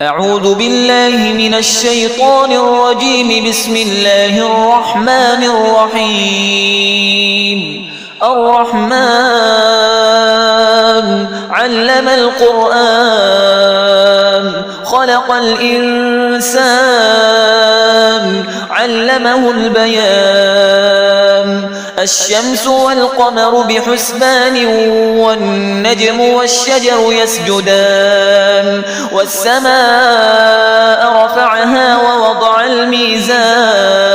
أعوذ بالله من الشيطان الرجيم. بسم الله الرحمن الرحيم. الرحمن علم القرآن خلق الإنسان علمه البيان. الشمس والقمر بحسبان والنجم والشجر يسجدان. والسماء رفعها ووضع الميزان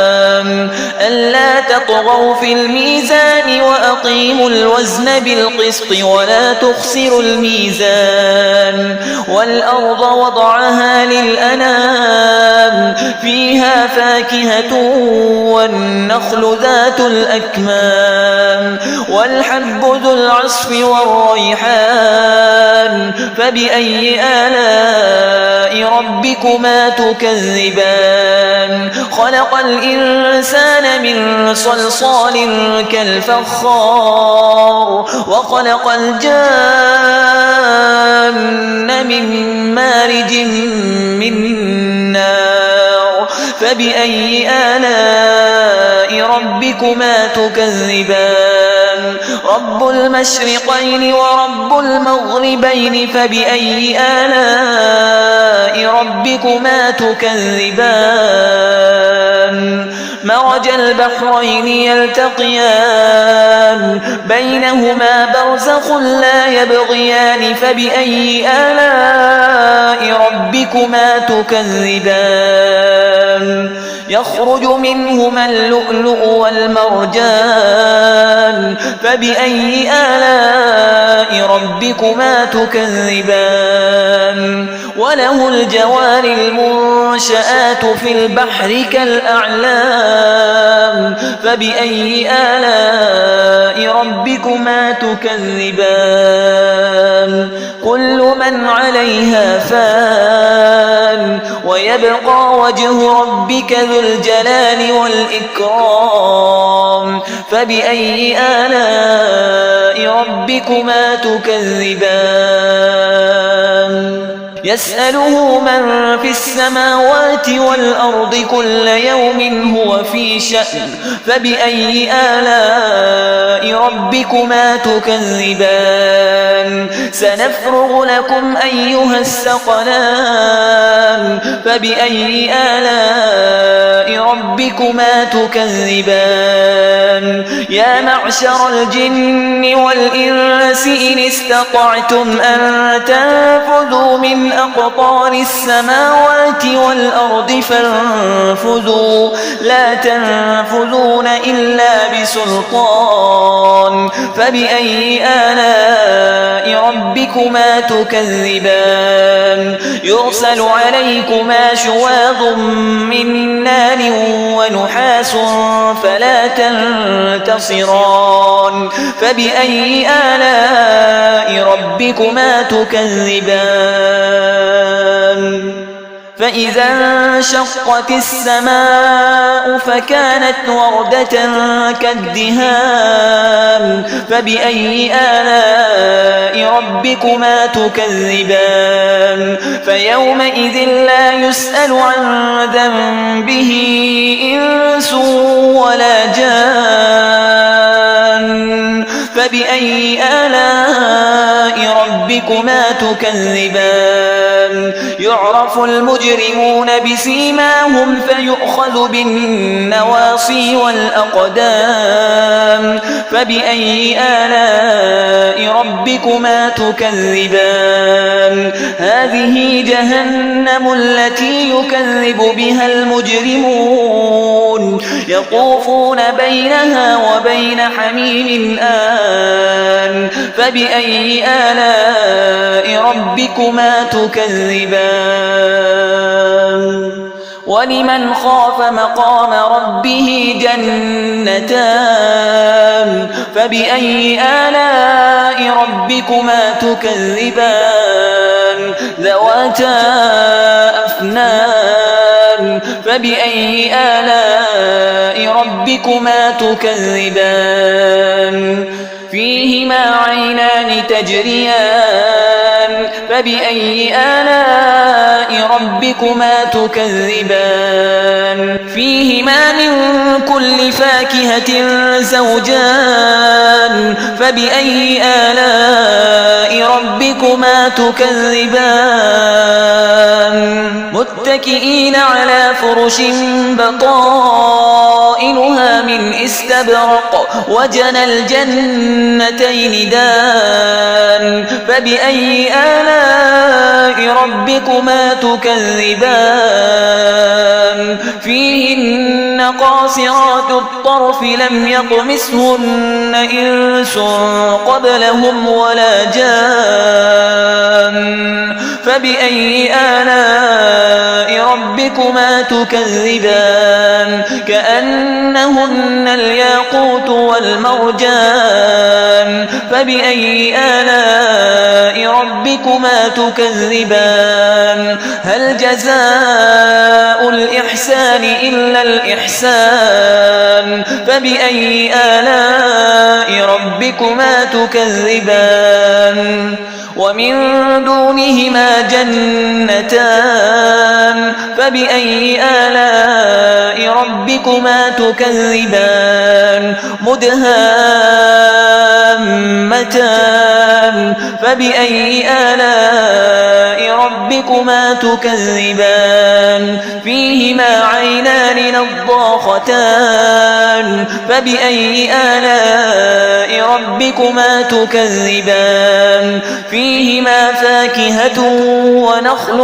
ألا تطغوا في الميزان وأقيموا الوزن بالقسط ولا تخسروا الميزان. والأرض وضعها للأنام فيها فاكهة والنخل ذات الأكمام والحب ذو العصف والريحان. فبأي آلاء ربكما تكذبان؟ خلق الإنسان من صلصال كالفخار وخلق الجان من مارج من نار. فبأي آلاء ربكما تكذبان؟ رب المشرقين ورب المغربين. فبأي آلاء ربكما تكذبان؟ مرج البحرين يلتقيان بينهما برزخ لا يبغيان. فبأي آلاء ربكما تكذبان؟ يخرج منهما اللؤلؤ والمرجان. فبأي آلاء ربكما تكذبان؟ وله الجوار المنشآت في البحر كالأعلام. فبأي آلاء ربكما تكذبان؟ كل من عليها فان ويبقى وجه ربك ذو الجلال والإكرام. فبأي آلاء ربكما تكذبان؟ يسأله من في السماوات والأرض كل يوم هو في شأن. فبأي آلاء ربكما تكذبان؟ سنفرغ لكم أيها الثقلان. فبأي آلاء ربكما تكذبان؟ يا معشر الجن والإنس إن استطعتم أن تنفذوا من أقطار السماوات والأرض فانفذوا لا تنفذون إلا بسلطان. فبأي آلاء ربكما تكذبان؟ يرسل عليكما شواظ من نار ونحاس فلا تنتصران. فبأي آلاء ربكما تكذبان؟ فإذا انشقت السماء فكانت وردة كالدهان. فبأي آلاء ربكما تكذبان؟ فيومئذ لا يسأل عن ذنبه إنس ولا جان. فبأي آلاء ربكما تكذبان؟ يعرف المجرمون بسيماهم فيؤخذ بالنواصي والأقدام. فبأي آلاء ربكما تكذبان؟ هذه جهنم التي يكذب بها المجرمون يطوفون بينها وبين حميم آن. فبأي آلاء ربكما تكذبان؟ ولمن خاف مقام ربه جنتان. فبأي آلاء ربكما تكذبان؟ ذواتا أفنان. فبأي آلاء ربكما تكذبان؟ فيهما عينان تجريان. فبأي آلاء ربكما تكذبان فيهما من كل فاكهة زوجان فبأي آلاء ربكما تكذبان متكئين على فرش بطائنها من استبرق وجنى الجنتين دان فبأي آلاء ربكما تكذبان فيهن قاصرات الطرف لم يطمثهن إنس قبلهم ولا جان فبأي آلاء ربكما تكذبان كأنهن الياقوت والمرجان فبأي آلاء ربكما تكذبان هل جزاء الإحسان إلا الإحسان فبأي آلاء ربكما تكذبان ومن دونهما جنتان فبأي آلاء ربكما تكذبان مدهامتان فبأي آلاء ربكما تكذبان فيهما عينان نضاختان فبأي آلاء ربكما تكذبان فيهما فاكهة ونخل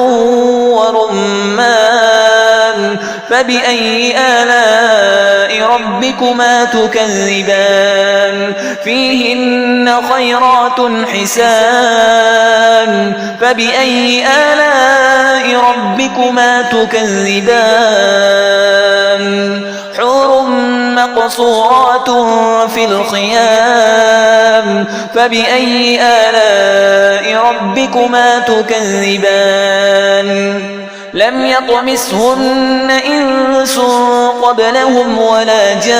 ورمان فبأي آلاء ربكما تكذبان فيهن خيرات حسان فبأي آلاء ربكما تكذبان حور مقصورات في الخيام فبأي آلاء ربكما تكذبان لم يطمثهن إنس قبلهم ولا جان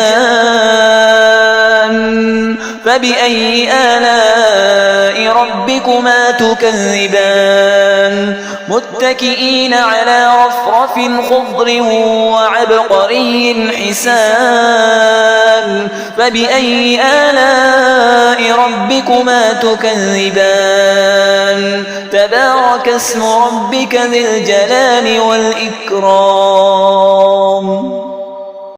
فبأي آلاء ربكما تكذبان متكئين على رفرف خضر وعبقري حسان فبأي آلاء ربكما تكذبان تبارك اسم ربك ذي الجلال والإكرام